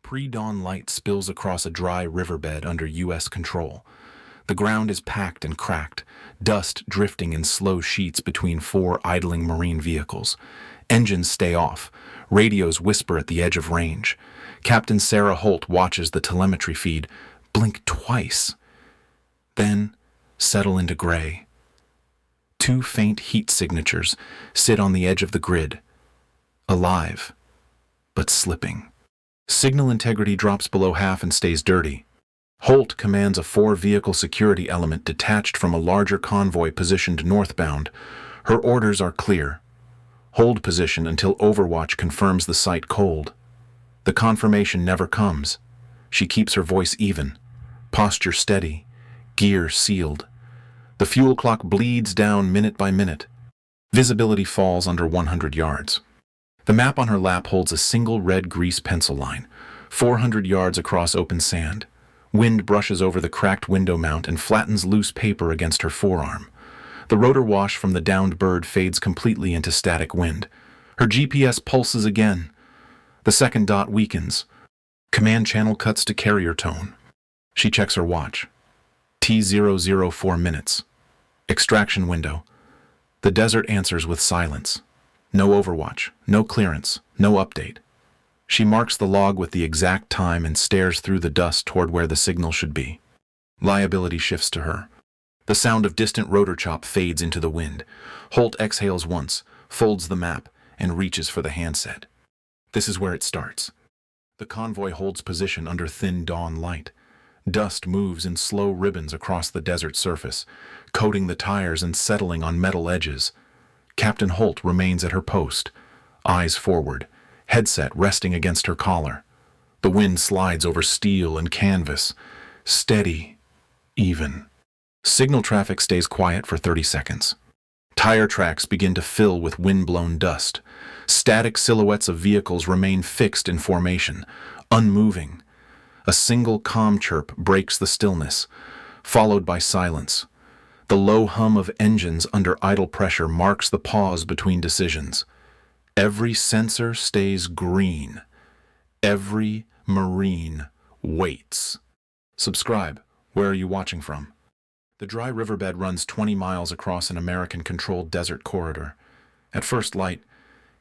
Pre-dawn light spills across a dry riverbed under U.S. control. The ground is packed and cracked, dust drifting in slow sheets between four idling Marine vehicles. Engines stay off. Radios whisper at the edge of range. Captain Sarah Holt watches the telemetry feed blink twice, then settle into gray. Two faint heat signatures sit on the edge of the grid, alive, but slipping. Signal integrity drops below half and stays dirty. Holt commands a four-vehicle security element detached from a larger convoy positioned northbound. Her orders are clear. Hold position until Overwatch confirms the site cold. The confirmation never comes. She keeps her voice even, posture steady, gear sealed. The fuel clock bleeds down minute by minute. Visibility falls under 100 yards. The map on her lap holds a single red grease pencil line, 400 yards across open sand. Wind brushes over the cracked window mount and flattens loose paper against her forearm. The rotor wash from the downed bird fades completely into static wind. Her GPS pulses again. The second dot weakens. Command channel cuts to carrier tone. She checks her watch. T004 minutes. Extraction window. The desert answers with silence. No overwatch, no clearance, no update. She marks the log with the exact time and stares through the dust toward where the signal should be. Liability shifts to her. The sound of distant rotor chop fades into the wind. Holt exhales once, folds the map, and reaches for the handset. This is where it starts. The convoy holds position under thin dawn light. Dust moves in slow ribbons across the desert surface, coating the tires and settling on metal edges. Captain Holt remains at her post, eyes forward, headset resting against her collar. The wind slides over steel and canvas, steady, even. Signal traffic stays quiet for 30 seconds. Tire tracks begin to fill with wind-blown dust. Static silhouettes of vehicles remain fixed in formation, unmoving. A single comm chirp breaks the stillness, followed by silence. The low hum of engines under idle pressure marks the pause between decisions. Every sensor stays green. Every Marine waits. Subscribe. Where are you watching from? The dry riverbed runs 20 miles across an American-controlled desert corridor. At first light,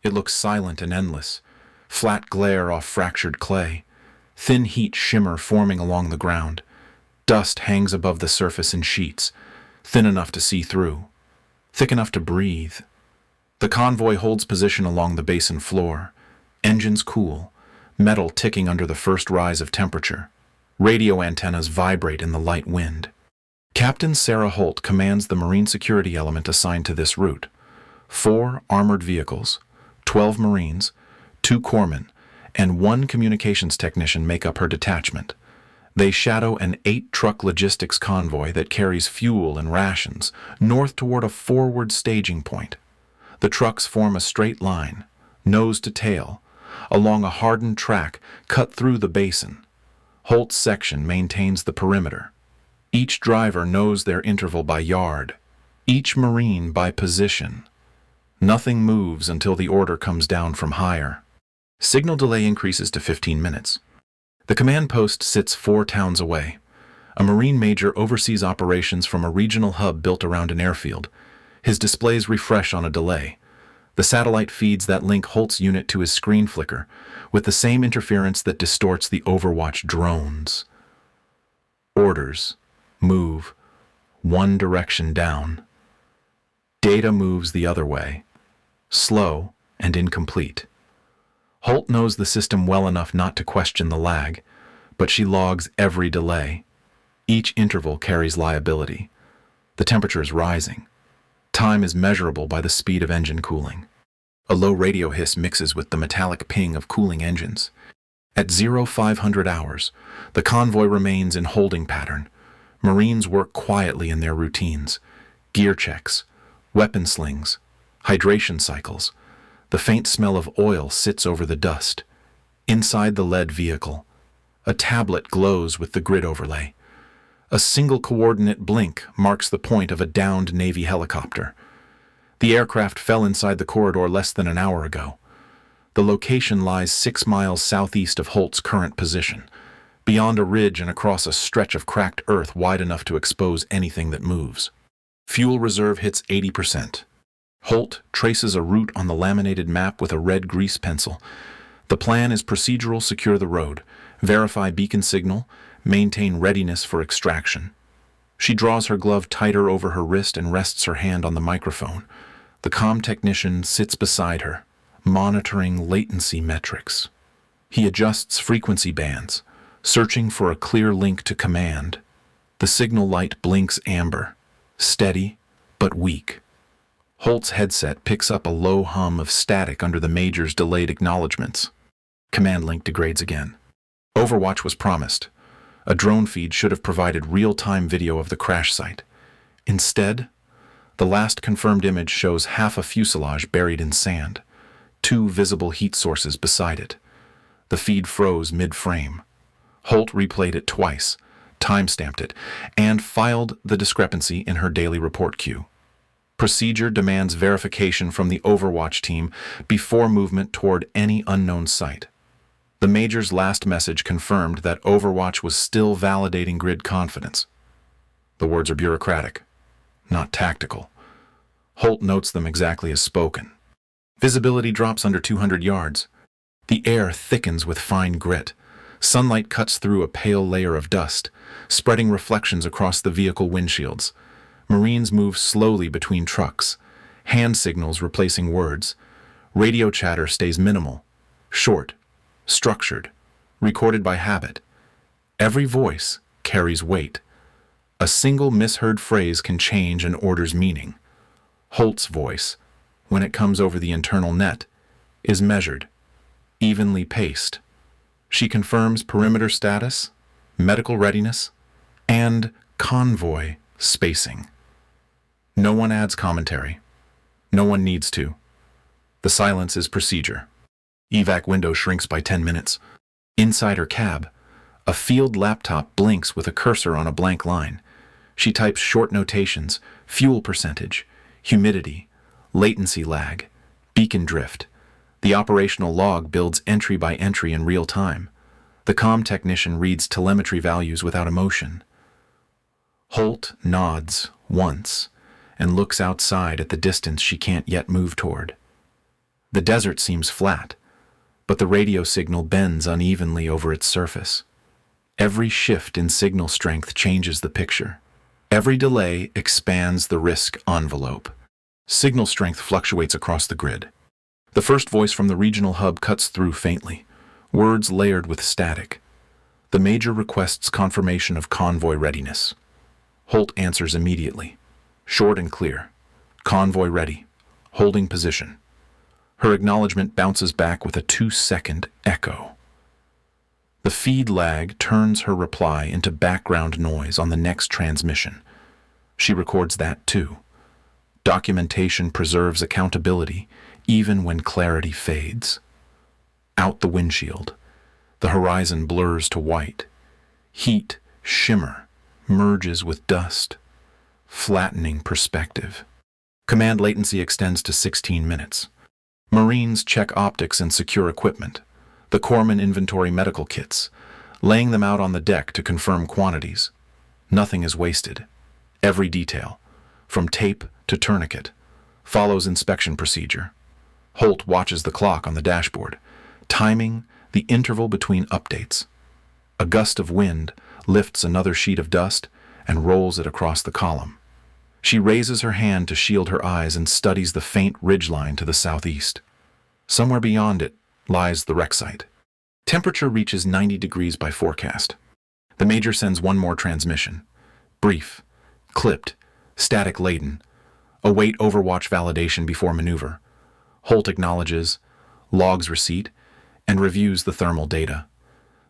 it looks silent and endless. Flat glare off fractured clay. Thin heat shimmer forming along the ground. Dust hangs above the surface in sheets, thin enough to see through, thick enough to breathe. The convoy holds position along the basin floor. Engines cool, metal ticking under the first rise of temperature. Radio antennas vibrate in the light wind. Captain Sarah Holt commands the Marine security element assigned to this route. 4 armored vehicles, 12 Marines, 2 corpsmen, and 1 communications technician make up her detachment. They shadow an 8-truck logistics convoy that carries fuel and rations north toward a forward staging point. The trucks form a straight line, nose to tail, along a hardened track cut through the basin. Holt's section maintains the perimeter. Each driver knows their interval by yard, each Marine by position. Nothing moves until the order comes down from higher. Signal delay increases to 15 minutes. The command post sits 4 towns away. A Marine major oversees operations from a regional hub built around an airfield. His displays refresh on a delay. The satellite feeds that link Holt's unit to his screen flicker, with the same interference that distorts the Overwatch drones. Orders. Move. 1 direction down. Data moves the other way. Slow and incomplete. Holt knows the system well enough not to question the lag, but she logs every delay. Each interval carries liability. The temperature is rising. Time is measurable by the speed of engine cooling. A low radio hiss mixes with the metallic ping of cooling engines. At 0500 hours, the convoy remains in holding pattern. Marines work quietly in their routines. Gear checks, weapon slings, hydration cycles. The faint smell of oil sits over the dust. Inside the lead vehicle, a tablet glows with the grid overlay. A single coordinate blink marks the point of a downed Navy helicopter. The aircraft fell inside the corridor less than an hour ago. The location lies 6 miles southeast of Holt's current position, beyond a ridge and across a stretch of cracked earth wide enough to expose anything that moves. Fuel reserve hits 80%. Holt traces a route on the laminated map with a red grease pencil. The plan is procedural: secure the road, verify beacon signal, maintain readiness for extraction. She draws her glove tighter over her wrist and rests her hand on the microphone. The comm technician sits beside her, monitoring latency metrics. He adjusts frequency bands, searching for a clear link to command. The signal light blinks amber, steady but weak. Holt's headset picks up a low hum of static under the Major's delayed acknowledgments. Command link degrades again. Overwatch was promised. A drone feed should have provided real-time video of the crash site. Instead, the last confirmed image shows half a fuselage buried in sand, 2 visible heat sources beside it. The feed froze mid-frame. Holt replayed it twice, time-stamped it, and filed the discrepancy in her daily report queue. Procedure demands verification from the Overwatch team before movement toward any unknown site. The Major's last message confirmed that Overwatch was still validating grid confidence. The words are bureaucratic, not tactical. Holt notes them exactly as spoken. Visibility drops under 200 yards. The air thickens with fine grit. Sunlight cuts through a pale layer of dust, spreading reflections across the vehicle windshields. Marines move slowly between trucks, hand signals replacing words. Radio chatter stays minimal, short, structured, recorded by habit. Every voice carries weight. A single misheard phrase can change an order's meaning. Holt's voice, when it comes over the internal net, is measured, evenly paced. She confirms perimeter status, medical readiness, and convoy spacing. No one adds commentary. No one needs to. The silence is procedure. Evac window shrinks by 10 minutes. Inside her cab, a field laptop blinks with a cursor on a blank line. She types short notations: fuel percentage, humidity, latency lag, beacon drift. The operational log builds entry by entry in real time. The comm technician reads telemetry values without emotion. Holt nods once and looks outside at the distance she can't yet move toward. The desert seems flat, but the radio signal bends unevenly over its surface. Every shift in signal strength changes the picture. Every delay expands the risk envelope. Signal strength fluctuates across the grid. The first voice from the regional hub cuts through faintly, words layered with static. The Major requests confirmation of convoy readiness. Holt answers immediately, short and clear. Convoy ready, holding position. Her acknowledgement bounces back with a 2-second echo. The feed lag turns her reply into background noise on the next transmission. She records that too. Documentation preserves accountability even when clarity fades. Out the windshield, the horizon blurs to white. Heat, shimmer, merges with dust, flattening perspective. Command latency extends to 16 minutes. Marines check optics and secure equipment. The corpsmen inventory medical kits, laying them out on the deck to confirm quantities. Nothing is wasted. Every detail, from tape to tourniquet, follows inspection procedure. Holt watches the clock on the dashboard, timing the interval between updates. A gust of wind lifts another sheet of dust and rolls it across the column. She raises her hand to shield her eyes and studies the faint ridgeline to the southeast. Somewhere beyond it lies the wreck site. Temperature reaches 90 degrees by forecast. The Major sends one more transmission. Brief, clipped, static-laden. Await Overwatch validation before maneuver. Holt acknowledges, logs receipt, and reviews the thermal data.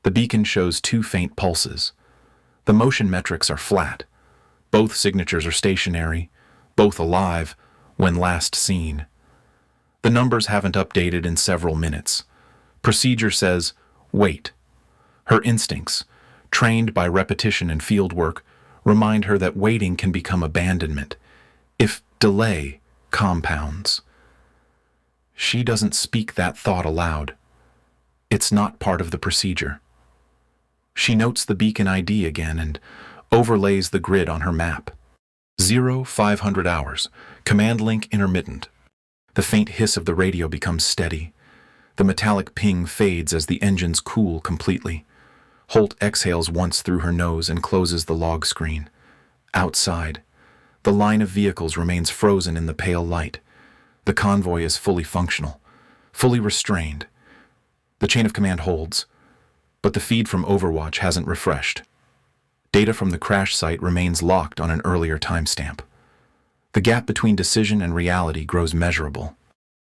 The beacon shows 2 faint pulses. The motion metrics are flat. Both signatures are stationary, both alive when last seen. The numbers haven't updated in several minutes. Procedure says, wait. Her instincts, trained by repetition and field work, remind her that waiting can become abandonment if delay compounds. She doesn't speak that thought aloud. It's not part of the procedure. She notes the beacon ID again and overlays the grid on her map. 0500 hours, command link intermittent. The faint hiss of the radio becomes steady. The metallic ping fades as the engines cool completely. Holt exhales once through her nose and closes the log screen. Outside, the line of vehicles remains frozen in the pale light. The convoy is fully functional, fully restrained. The chain of command holds, but the feed from Overwatch hasn't refreshed. Data from the crash site remains locked on an earlier timestamp. The gap between decision and reality grows measurable.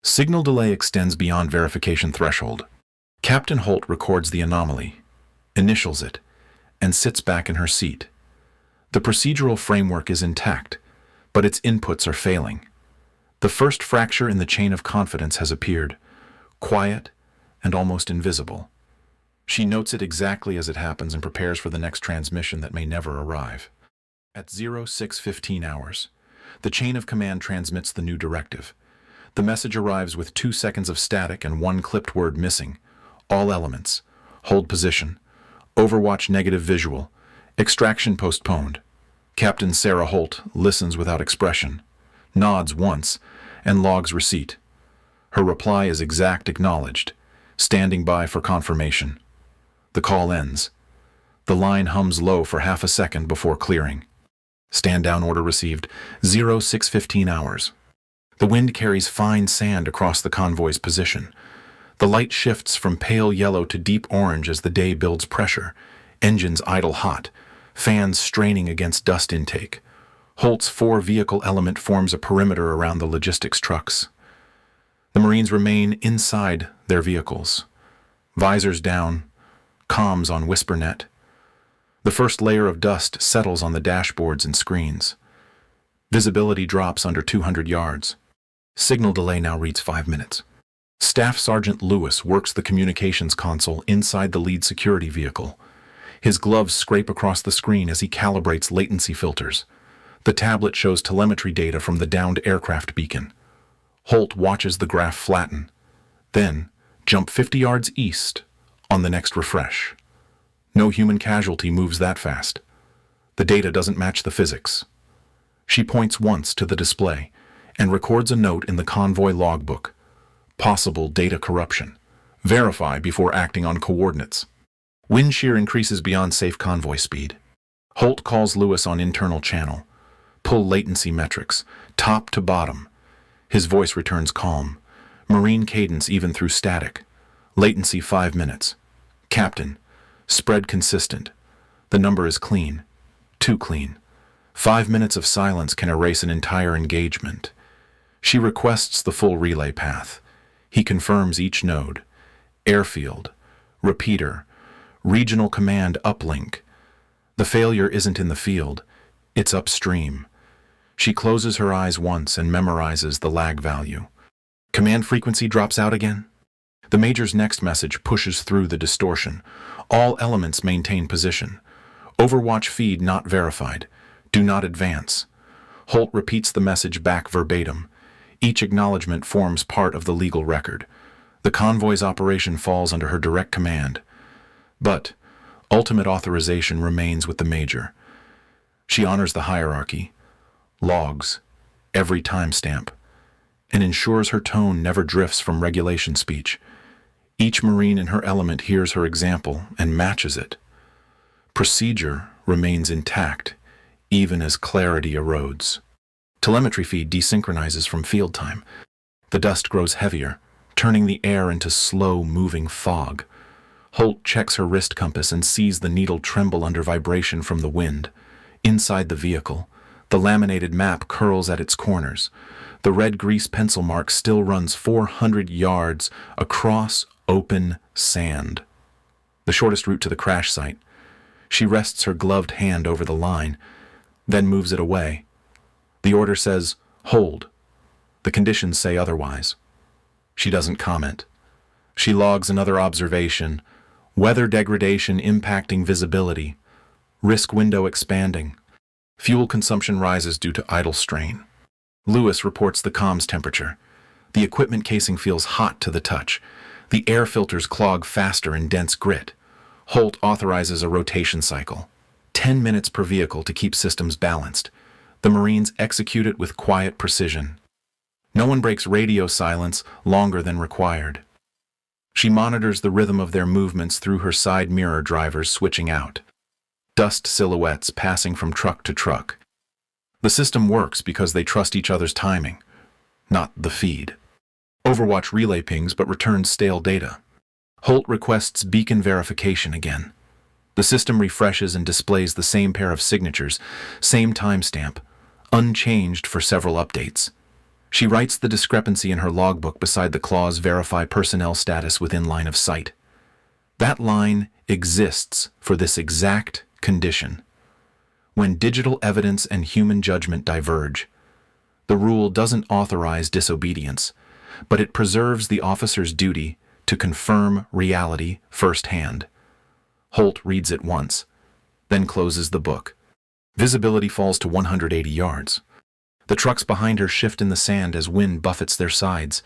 Signal delay extends beyond verification threshold. Captain Holt records the anomaly, initials it, and sits back in her seat. The procedural framework is intact, but its inputs are failing. The first fracture in the chain of confidence has appeared, quiet and almost invisible. She notes it exactly as it happens and prepares for the next transmission that may never arrive. At 0615 hours, the chain of command transmits the new directive. The message arrives with 2 seconds of static and 1 clipped word missing. All elements. Hold position. Overwatch negative visual. Extraction postponed. Captain Sarah Holt listens without expression, nods once, and logs receipt. Her reply is exact acknowledged, standing by for confirmation. The call ends. The line hums low for half a second before clearing. Stand down order received, 0615 hours. The wind carries fine sand across the convoy's position. The light shifts from pale yellow to deep orange as the day builds pressure, engines idle hot, fans straining against dust intake. Holt's 4-vehicle element forms a perimeter around the logistics trucks. The Marines remain inside their vehicles. Visors down, comms on WhisperNet. The first layer of dust settles on the dashboards and screens. Visibility drops under 200 yards. Signal delay now reads 5 minutes. Staff Sergeant Lewis works the communications console inside the lead security vehicle. His gloves scrape across the screen as he calibrates latency filters. The tablet shows telemetry data from the downed aircraft beacon. Holt watches the graph flatten, then jump 50 yards east on the next refresh. No human casualty moves that fast. The data doesn't match the physics. She points once to the display and records a note in the convoy logbook. Possible data corruption. Verify before acting on coordinates. Wind shear increases beyond safe convoy speed. Holt calls Lewis on internal channel. Pull latency metrics, top to bottom. His voice returns calm. Marine cadence even through static. Latency 5 minutes. Captain, spread consistent. The number is clean. Too clean. 5 minutes of silence can erase an entire engagement. She requests the full relay path. He confirms each node. Airfield. Repeater. Regional command uplink. The failure isn't in the field. It's upstream. She closes her eyes once and memorizes the lag value. Command frequency drops out again. The Major's next message pushes through the distortion. All elements maintain position. Overwatch feed not verified. Do not advance. Holt repeats the message back verbatim. Each acknowledgement forms part of the legal record. The convoy's operation falls under her direct command. But ultimate authorization remains with the Major. She honors the hierarchy, logs every timestamp, and ensures her tone never drifts from regulation speech. Each Marine in her element hears her example and matches it. Procedure remains intact, even as clarity erodes. Telemetry feed desynchronizes from field time. The dust grows heavier, turning the air into slow-moving fog. Holt checks her wrist compass and sees the needle tremble under vibration from the wind. Inside the vehicle, the laminated map curls at its corners. The red grease pencil mark still runs 400 yards across open sand. The shortest route to the crash site. She rests her gloved hand over the line, then moves it away. The order says, hold. The conditions say otherwise. She doesn't comment. She logs another observation. Weather degradation impacting visibility. Risk window expanding. Fuel consumption rises due to idle strain. Lewis reports the comms temperature. The equipment casing feels hot to the touch. The air filters clog faster in dense grit. Holt authorizes a rotation cycle, 10 minutes per vehicle to keep systems balanced. The Marines execute it with quiet precision. No one breaks radio silence longer than required. She monitors the rhythm of their movements through her side mirror drivers switching out. Dust silhouettes passing from truck to truck. The system works because they trust each other's timing, not the feed. Overwatch relay pings but returns stale data. Holt requests beacon verification again. The system refreshes and displays the same pair of signatures, same timestamp, unchanged for several updates. She writes the discrepancy in her logbook beside the clause verify personnel status within line of sight. That line exists for this exact condition. When digital evidence and human judgment diverge, the rule doesn't authorize disobedience, but it preserves the officer's duty to confirm reality firsthand. Holt reads it once, then closes the book. Visibility falls to 180 yards. The trucks behind her shift in the sand as wind buffets their sides.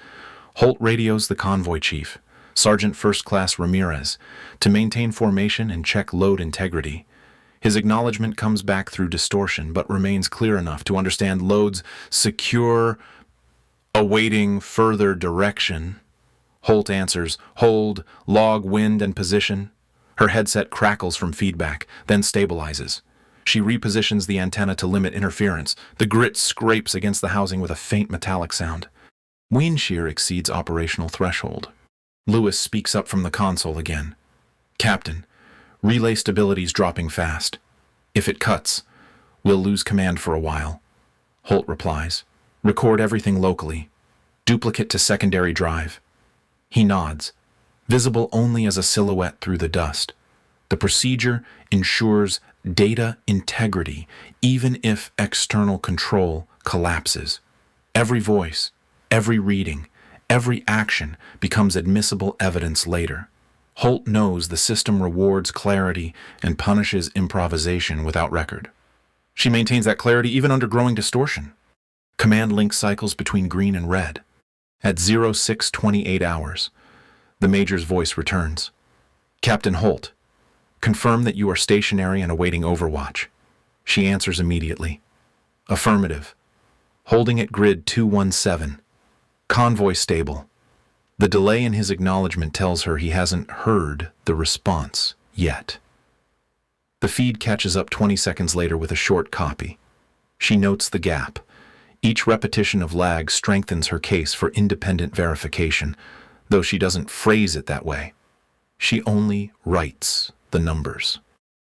Holt radios the convoy chief, Sergeant First Class Ramirez, to maintain formation and check load integrity. His acknowledgement comes back through distortion, but remains clear enough to understand loads secure, awaiting further direction. Holt answers, hold, log, wind, and position. Her headset crackles from feedback, then stabilizes. She repositions the antenna to limit interference. The grit scrapes against the housing with a faint metallic sound. Wind shear exceeds operational threshold. Lewis speaks up from the console again. Captain, relay stability's dropping fast. If it cuts, we'll lose command for a while. Holt replies, record everything locally. Duplicate to secondary drive. He nods, visible only as a silhouette through the dust. The procedure ensures data integrity, even if external control collapses. Every voice, every reading, every action becomes admissible evidence later. Holt knows the system rewards clarity and punishes improvisation without record. She maintains that clarity even under growing distortion. Command link cycles between green and red. At 0628 hours, the Major's voice returns. Captain Holt, confirm that you are stationary and awaiting overwatch. She answers immediately. Affirmative. Holding at grid 217. Convoy stable. The delay in his acknowledgement tells her he hasn't heard the response yet. The feed catches up 20 seconds later with a short copy. She notes the gap. Each repetition of lag strengthens her case for independent verification, though she doesn't phrase it that way. She only writes the numbers.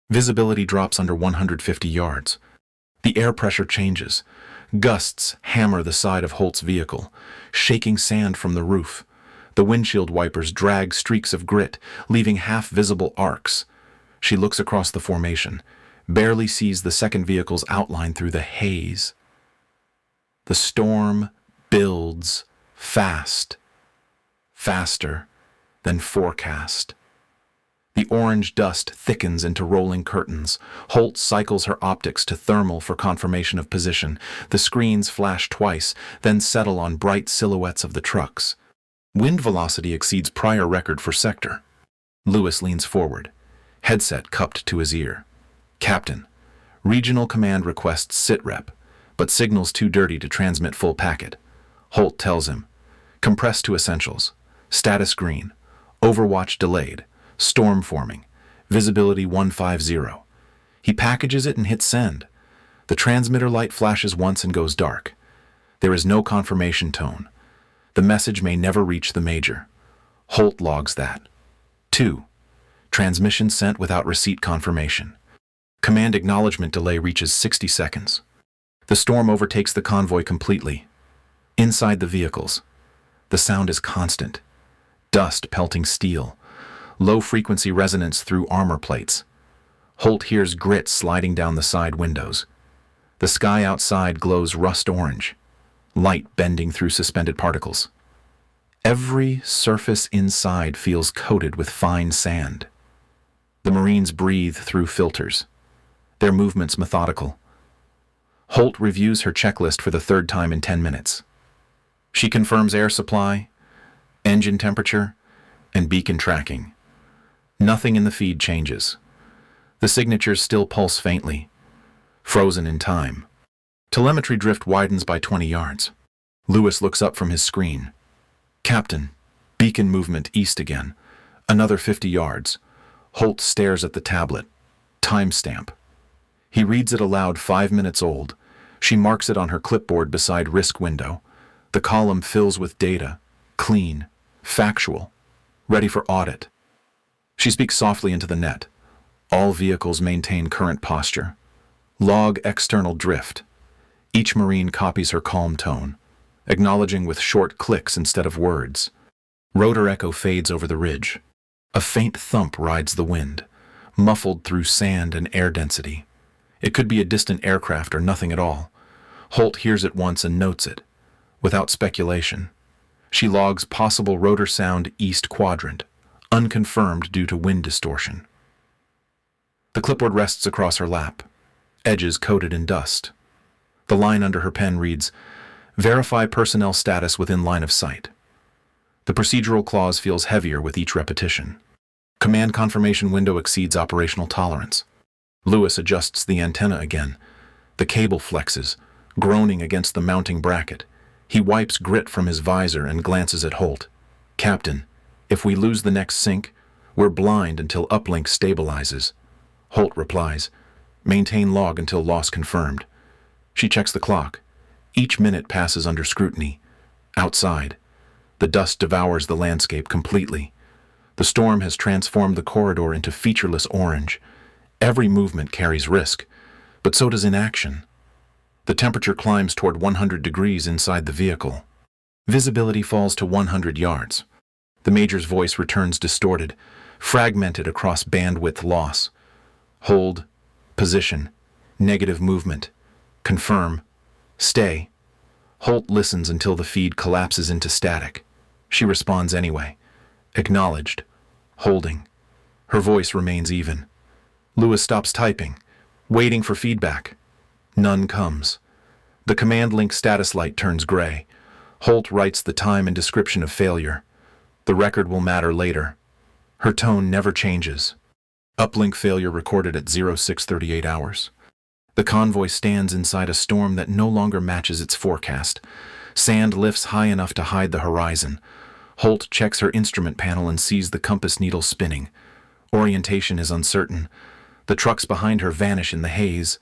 Visibility drops under 150 yards. The air pressure changes. Gusts hammer the side of Holt's vehicle, shaking sand from the roof. The windshield wipers drag streaks of grit, leaving half-visible arcs. She looks across the formation, barely sees the second vehicle's outline through the haze. The storm builds fast, faster than forecast. The orange dust thickens into rolling curtains. Holt cycles her optics to thermal for confirmation of position. The screens flash twice, then settle on bright silhouettes of the trucks. Wind velocity exceeds prior record for sector. Lewis leans forward, headset cupped to his ear. Captain, regional command requests sitrep, but signal's too dirty to transmit full packet. Holt tells him, compress to essentials, status green, overwatch delayed, storm forming, visibility 150. He packages it and hits send. The transmitter light flashes once and goes dark. There is no confirmation tone. The message may never reach the Major. Holt logs that. 2. Transmission sent without receipt confirmation. Command acknowledgement delay reaches 60 seconds. The storm overtakes the convoy completely. Inside the vehicles, the sound is constant. Dust pelting steel. Low-frequency resonance through armor plates. Holt hears grit sliding down the side windows. The sky outside glows rust orange, light bending through suspended particles. Every surface inside feels coated with fine sand. The Marines breathe through filters, their movements methodical. Holt reviews her checklist for the third time in 10 minutes. She confirms air supply, engine temperature, and beacon tracking. Nothing in the feed changes. The signatures still pulse faintly, frozen in time. Telemetry drift widens by 20 yards. Lewis looks up from his screen. Captain, beacon movement east again. Another 50 yards. Holt stares at the tablet. Timestamp. He reads it aloud, 5 minutes old. She marks it on her clipboard beside risk window. The column fills with data. Clean. Factual. Ready for audit. She speaks softly into the net. All vehicles maintain current posture. Log external drift. Each Marine copies her calm tone, acknowledging with short clicks instead of words. Rotor echo fades over the ridge. A faint thump rides the wind, muffled through sand and air density. It could be a distant aircraft or nothing at all. Holt hears it once and notes it, without speculation. She logs possible rotor sound east quadrant, unconfirmed due to wind distortion. The clipboard rests across her lap, edges coated in dust. The line under her pen reads, "Verify personnel status within line of sight." The procedural clause feels heavier with each repetition. Command confirmation window exceeds operational tolerance. Lewis adjusts the antenna again. The cable flexes, groaning against the mounting bracket. He wipes grit from his visor and glances at Holt. "Captain, if we lose the next sync, we're blind until uplink stabilizes." Holt replies, "Maintain log until loss confirmed." She checks the clock. Each minute passes under scrutiny. Outside, the dust devours the landscape completely. The storm has transformed the corridor into featureless orange. Every movement carries risk, but so does inaction. The temperature climbs toward 100 degrees inside the vehicle. Visibility falls to 100 yards. The Major's voice returns distorted, fragmented across bandwidth loss. Hold, position, negative movement, confirm, stay. Holt listens until the feed collapses into static. She responds anyway. Acknowledged. Holding. Her voice remains even. Lewis stops typing, waiting for feedback. None comes. The command link status light turns gray. Holt writes the time and description of failure. The record will matter later. Her tone never changes. Uplink failure recorded at 0638 hours. The convoy stands inside a storm that no longer matches its forecast. Sand lifts high enough to hide the horizon. Holt checks her instrument panel and sees the compass needle spinning. Orientation is uncertain. The trucks behind her vanish in the haze.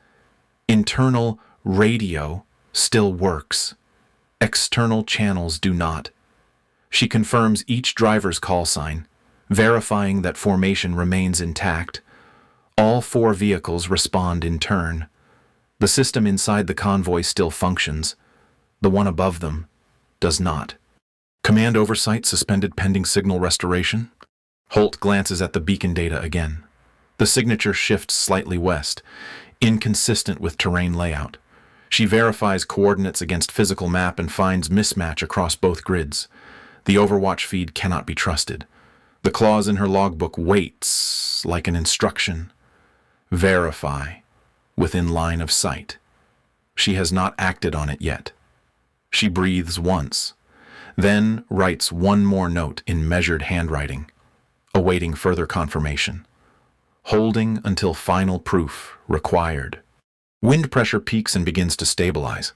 Internal radio still works. External channels do not. She confirms each driver's call sign, verifying that formation remains intact. All 4 vehicles respond in turn. The system inside the convoy still functions. The one above them does not. Command oversight suspended pending signal restoration. Holt glances at the beacon data again. The signature shifts slightly west, inconsistent with terrain layout. She verifies coordinates against physical map and finds mismatch across both grids. The overwatch feed cannot be trusted. The clause in her logbook waits like an instruction. Verify, within line of sight. She has not acted on it yet. She breathes once, then writes one more note in measured handwriting, awaiting further confirmation. Holding until final proof required. Wind pressure peaks and begins to stabilize.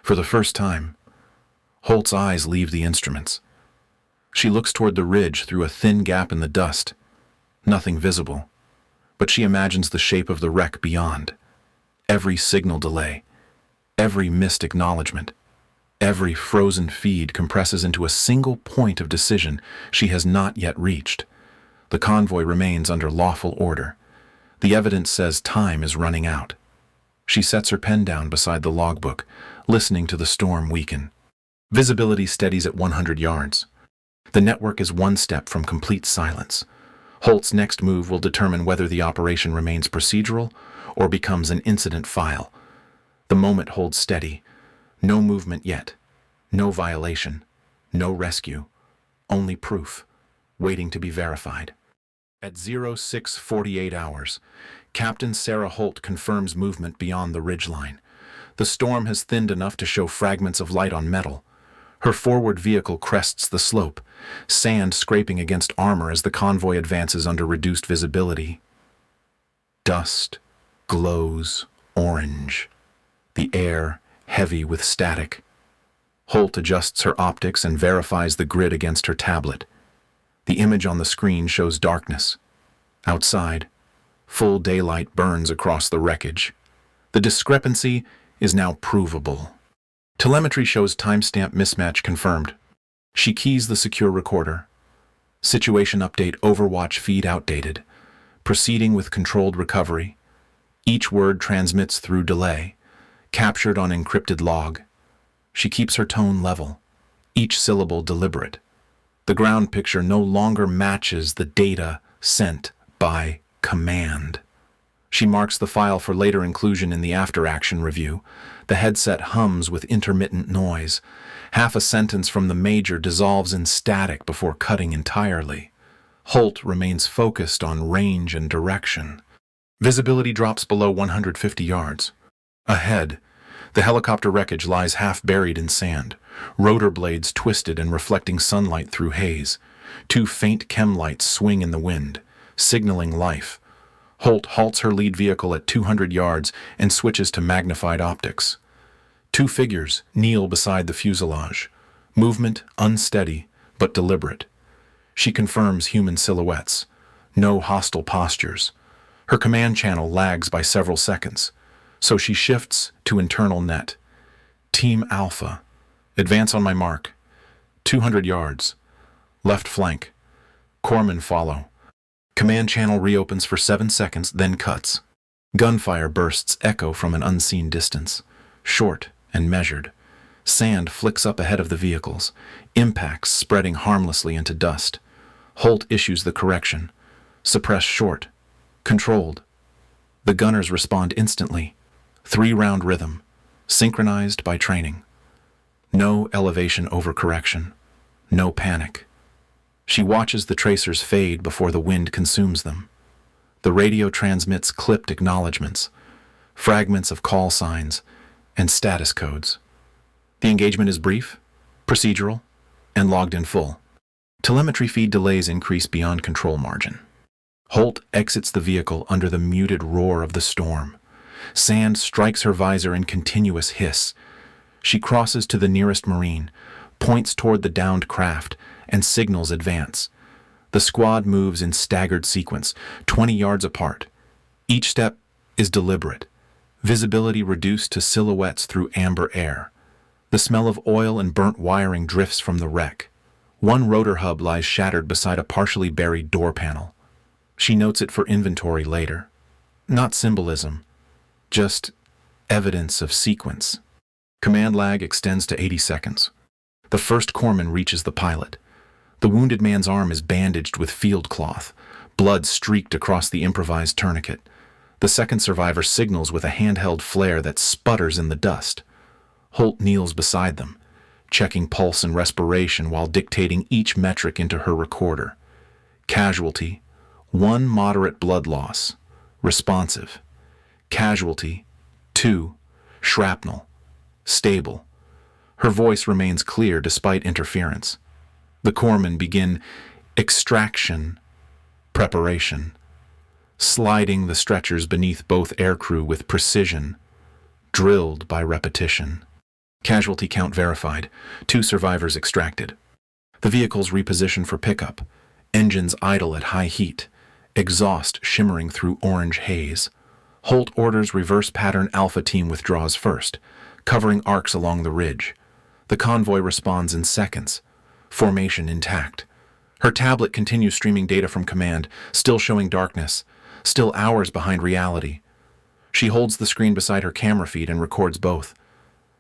For the first time, Holt's eyes leave the instruments. She looks toward the ridge through a thin gap in the dust. Nothing visible, but she imagines the shape of the wreck beyond. Every signal delay, every missed acknowledgement, every frozen feed compresses into a single point of decision she has not yet reached. The convoy remains under lawful order. The evidence says time is running out. She sets her pen down beside the logbook, listening to the storm weaken. Visibility steadies at 100 yards. The network is one step from complete silence. Holt's next move will determine whether the operation remains procedural or becomes an incident file. The moment holds steady. No movement yet. No violation. No rescue. Only proof, waiting to be verified. At 0648 hours, Captain Sarah Holt confirms movement beyond the ridgeline. The storm has thinned enough to show fragments of light on metal. Her forward vehicle crests the slope, sand scraping against armor as the convoy advances under reduced visibility. Dust glows orange, the air heavy with static. Holt adjusts her optics and verifies the grid against her tablet. The image on the screen shows darkness. Outside, full daylight burns across the wreckage. The discrepancy is now provable. Telemetry shows timestamp mismatch confirmed. She keys the secure recorder. Situation update overwatch feed outdated. Proceeding with controlled recovery. Each word transmits through delay, captured on encrypted log. She keeps her tone level, each syllable deliberate. The ground picture no longer matches the data sent by command. She marks the file for later inclusion in the after-action review. The headset hums with intermittent noise. Half a sentence from the major dissolves in static before cutting entirely. Holt remains focused on range and direction. Visibility drops below 150 yards. Ahead, the helicopter wreckage lies half buried in sand, rotor blades twisted and reflecting sunlight through haze. Two faint chem lights swing in the wind, signaling life. Holt halts her lead vehicle at 200 yards and switches to magnified optics. Two figures kneel beside the fuselage, movement unsteady but deliberate. She confirms human silhouettes, no hostile postures. Her command channel lags by several seconds, so she shifts to internal net. Team Alpha, advance on my mark. 200 yards. Left flank. Corpsmen follow. Command channel reopens for 7 seconds, then cuts. Gunfire bursts echo from an unseen distance, short and measured. Sand flicks up ahead of the vehicles, impacts spreading harmlessly into dust. Holt issues the correction. Suppress short. Controlled. The gunners respond instantly. 3-round rhythm, synchronized by training. No elevation overcorrection. No panic. She watches the tracers fade before the wind consumes them. The radio transmits clipped acknowledgments, fragments of call signs, and status codes. The engagement is brief, procedural, and logged in full. Telemetry feed delays increase beyond control margin. Holt exits the vehicle under the muted roar of the storm. Sand strikes her visor in continuous hiss. She crosses to the nearest Marine, points toward the downed craft, and signals advance. The squad moves in staggered sequence, 20 yards apart. Each step is deliberate, visibility reduced to silhouettes through amber air. The smell of oil and burnt wiring drifts from the wreck. One rotor hub lies shattered beside a partially buried door panel. She notes it for inventory later. Not symbolism, just evidence of sequence. Command lag extends to 80 seconds. The first corpsman reaches the pilot. The wounded man's arm is bandaged with field cloth, blood streaked across the improvised tourniquet. The second survivor signals with a handheld flare that sputters in the dust. Holt kneels beside them, checking pulse and respiration while dictating each metric into her recorder. Casualty, 1 moderate blood loss, responsive. Casualty, 2, shrapnel, stable. Her voice remains clear despite interference. The corpsmen begin extraction preparation, sliding the stretchers beneath both aircrew with precision, drilled by repetition. Casualty count verified, 2 survivors extracted. The vehicles reposition for pickup, engines idle at high heat, exhaust shimmering through orange haze. Holt orders reverse pattern Alpha team withdraws first, covering arcs along the ridge. The convoy responds in seconds, formation intact. Her tablet continues streaming data from command, still showing darkness, still hours behind reality. She holds the screen beside her camera feed and records both.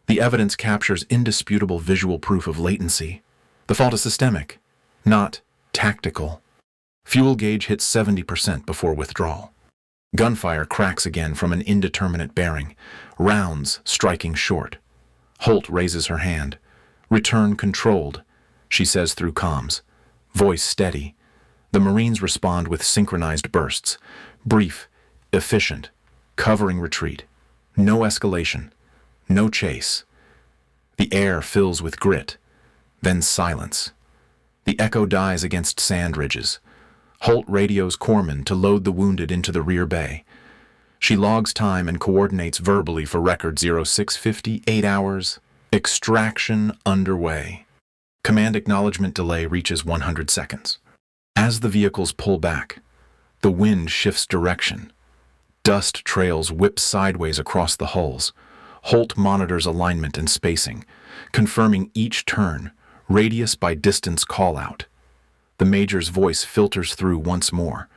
The evidence captures indisputable visual proof of latency. The fault is systemic, not tactical. Fuel gauge hits 70% before withdrawal. Gunfire cracks again from an indeterminate bearing, rounds striking short. Holt raises her hand. Return controlled, she says through comms, voice steady. The Marines respond with synchronized bursts, brief, efficient, covering retreat. No escalation, no chase. The air fills with grit, Then silence. The echo dies against sand ridges. Holt radios Corman to load the wounded into the rear bay. She logs time and coordinates verbally for record 0650, 8 hours. Extraction underway. Command acknowledgement delay reaches 100 seconds. As the vehicles pull back, the wind shifts direction. Dust trails whip sideways across the hulls. Holt monitors alignment and spacing, confirming each turn, radius by distance call-out. The Major's voice filters through once more,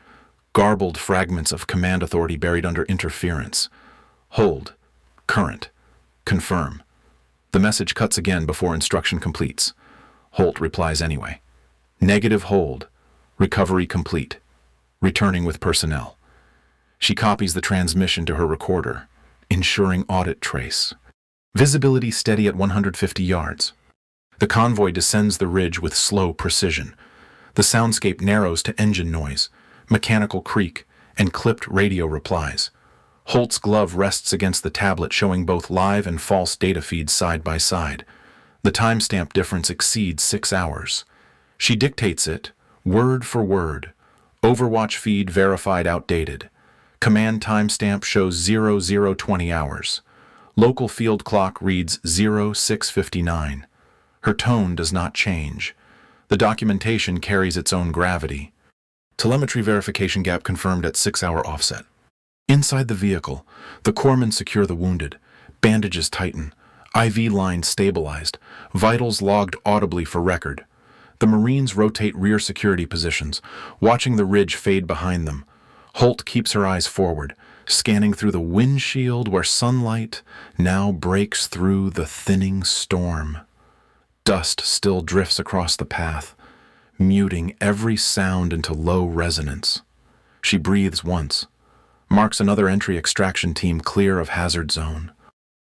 garbled fragments of command authority buried under interference. Hold. Current. Confirm. The message cuts again before instruction completes. Holt replies anyway. Negative hold. Recovery complete. Returning with personnel. She copies the transmission to her recorder, ensuring audit trace. Visibility steady at 150 yards. The convoy descends the ridge with slow precision. The soundscape narrows to engine noise, mechanical creak, and clipped radio replies. Holt's glove rests against the tablet showing both live and false data feeds side by side. The timestamp difference exceeds 6 hours. She dictates it, word for word. Overwatch feed verified outdated. Command timestamp shows 0020 hours. Local field clock reads 0659. Her tone does not change. The documentation carries its own gravity. Telemetry verification gap confirmed at 6-hour offset. Inside the vehicle, the corpsmen secure the wounded. Bandages tighten. IV lines stabilized. Vitals logged audibly for record. The Marines rotate rear security positions, watching the ridge fade behind them. Holt keeps her eyes forward, scanning through the windshield where sunlight now breaks through the thinning storm. Dust still drifts across the path, muting every sound into low resonance. She breathes once, marks another entry extraction team clear of hazard zone.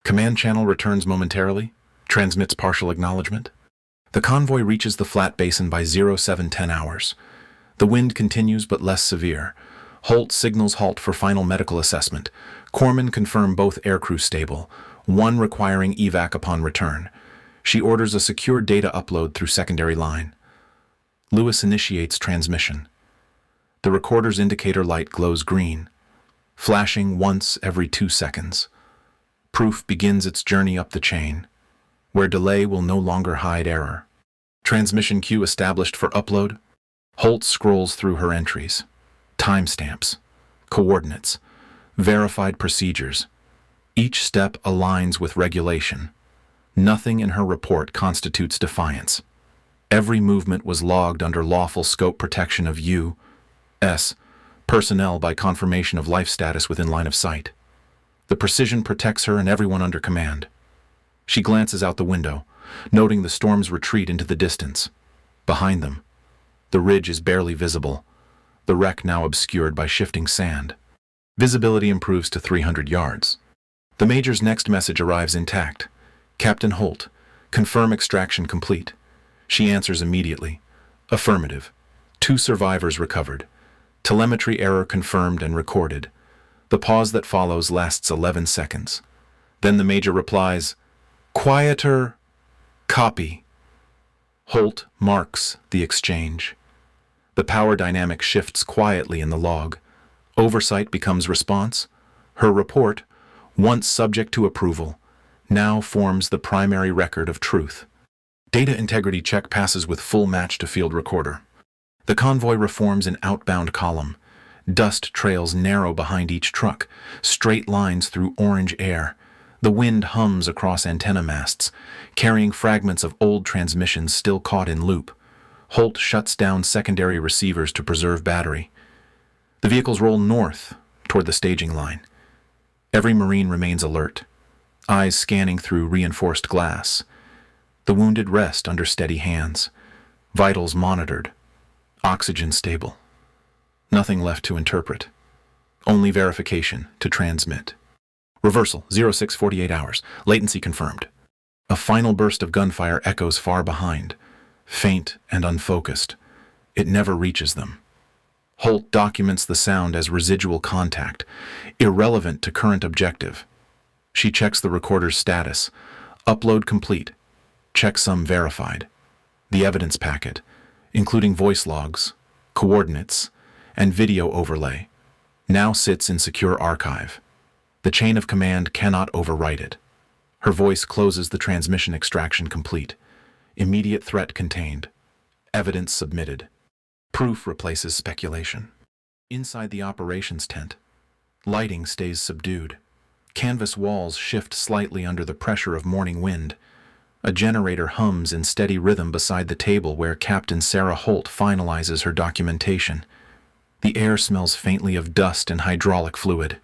Command channel returns momentarily, transmits partial acknowledgement. The convoy reaches the flat basin by 0710 hours. The wind continues but less severe. Holt signals halt for final medical assessment. Corpsmen confirm both aircrew stable, one requiring evac upon return. She orders a secure data upload through secondary line. Lewis initiates transmission. The recorder's indicator light glows green, flashing once every 2 seconds. Proof begins its journey up the chain, where delay will no longer hide error. Transmission queue established for upload. Holt scrolls through her entries. Timestamps, coordinates, verified procedures. Each step aligns with regulation. Nothing in her report constitutes defiance. Every movement was logged under lawful scope protection of U.S. personnel by confirmation of life status within line of sight. The precision protects her and everyone under command. She glances out the window, noting the storm's retreat into the distance. Behind them, the ridge is barely visible, the wreck now obscured by shifting sand. Visibility improves to 300 yards. The Major's next message arrives intact. Captain Holt, confirm extraction complete. She answers immediately. Affirmative. 2 survivors recovered. Telemetry error confirmed and recorded. The pause that follows lasts 11 seconds. Then the Major replies, Quieter. Copy. Holt marks the exchange. The power dynamic shifts quietly in the log. Oversight becomes response. Her report, once subject to approval, now forms the primary record of truth. Data integrity check passes with full match to field recorder. The convoy reforms an outbound column. Dust trails narrow behind each truck, straight lines through orange air. The wind hums across antenna masts, carrying fragments of old transmissions still caught in loop. Holt shuts down secondary receivers to preserve battery. The vehicles roll north, toward the staging line. Every Marine remains alert, eyes scanning through reinforced glass. The wounded rest under steady hands, vitals monitored, oxygen stable. Nothing left to interpret, only verification to transmit. Reversal, 0648 hours, latency confirmed. A final burst of gunfire echoes far behind, faint and unfocused. It never reaches them. Holt documents the sound as residual contact, irrelevant to current objective. She checks the recorder's status. Upload complete. Checksum verified. The evidence packet, including voice logs, coordinates, and video overlay, now sits in secure archive. The chain of command cannot overwrite it. Her voice closes the transmission extraction complete. Immediate threat contained. Evidence submitted. Proof replaces speculation. Inside the operations tent, lighting stays subdued. Canvas walls shift slightly under the pressure of morning wind. A generator hums in steady rhythm beside the table where Captain Sarah Holt finalizes her documentation. The air smells faintly of dust and hydraulic fluid.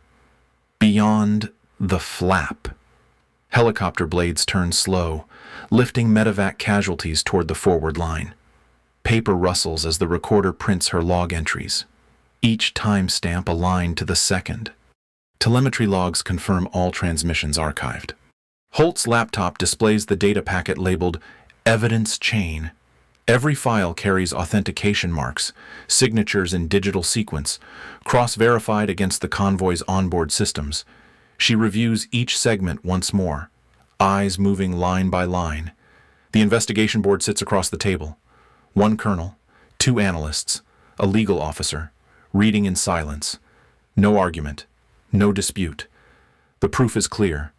Beyond the flap, helicopter blades turn slow, lifting medevac casualties toward the forward line. Paper rustles as the recorder prints her log entries, each timestamp aligned to the second. Telemetry logs confirm all transmissions archived. Holt's laptop displays the data packet labeled Evidence Chain. Every file carries authentication marks, signatures in digital sequence, cross-verified against the convoy's onboard systems. She reviews each segment once more, eyes moving line by line. The investigation board sits across the table. One colonel, two analysts, a legal officer, reading in silence. No argument, no dispute. The proof is clear.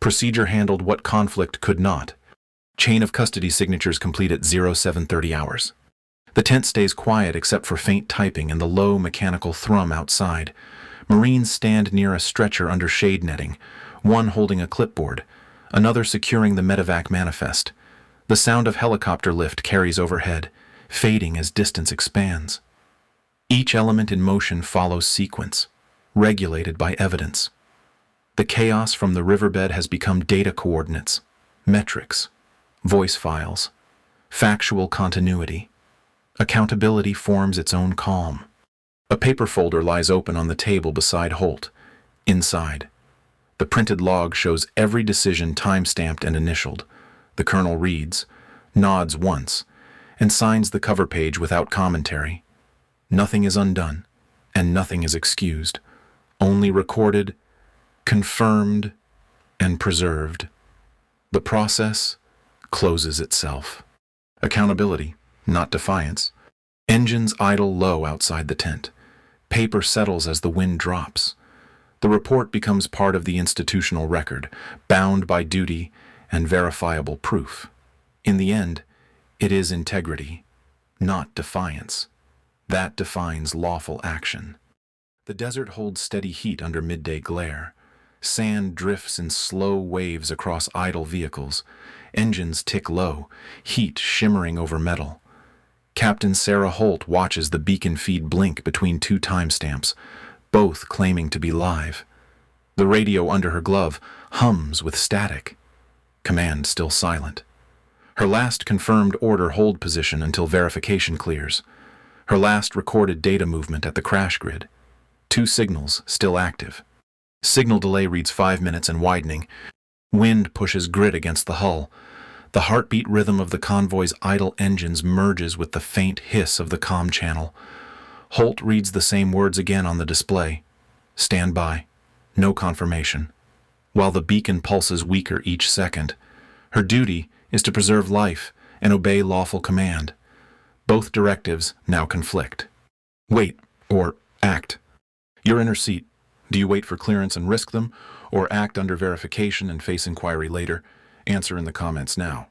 Procedure handled what conflict could not. Chain of custody signatures complete at 0730 hours. The tent stays quiet except for faint typing and the low mechanical thrum outside. Marines stand near a stretcher under shade netting, one holding a clipboard, another securing the medevac manifest. The sound of helicopter lift carries overhead, fading as distance expands. Each element in motion follows sequence, regulated by evidence. The chaos from the riverbed has become data coordinates, metrics, voice files, factual continuity. Accountability forms its own calm. A paper folder lies open on the table beside Holt. Inside, the printed log shows every decision time-stamped and initialed. The colonel reads, nods once, and signs the cover page without commentary. Nothing is undone, and nothing is excused. Only recorded, confirmed, and preserved. The process closes itself. Accountability, not defiance. Engines idle low outside the tent. Paper settles as the wind drops. The report becomes part of the institutional record, bound by duty and verifiable proof. In the end, it is integrity, not defiance, that defines lawful action. The desert holds steady heat under midday glare. Sand drifts in slow waves across idle vehicles. Engines tick low, heat shimmering over metal. Captain Sarah Holt watches the beacon feed blink between two timestamps, both claiming to be live. The radio under her glove hums with static. Command still silent. Her last confirmed order hold position until verification clears. Her last recorded data movement at the crash grid. 2 signals still active. Signal delay reads 5 minutes and widening. Wind pushes grit against the hull. The heartbeat rhythm of the convoy's idle engines merges with the faint hiss of the comm channel. Holt reads the same words again on the display. Stand by. No confirmation. While the beacon pulses weaker each second. Her duty is to preserve life and obey lawful command. Both directives now conflict. Wait, or act. Your inner seat. Do you wait for clearance and risk them, or act under verification and face inquiry later? Answer in the comments now.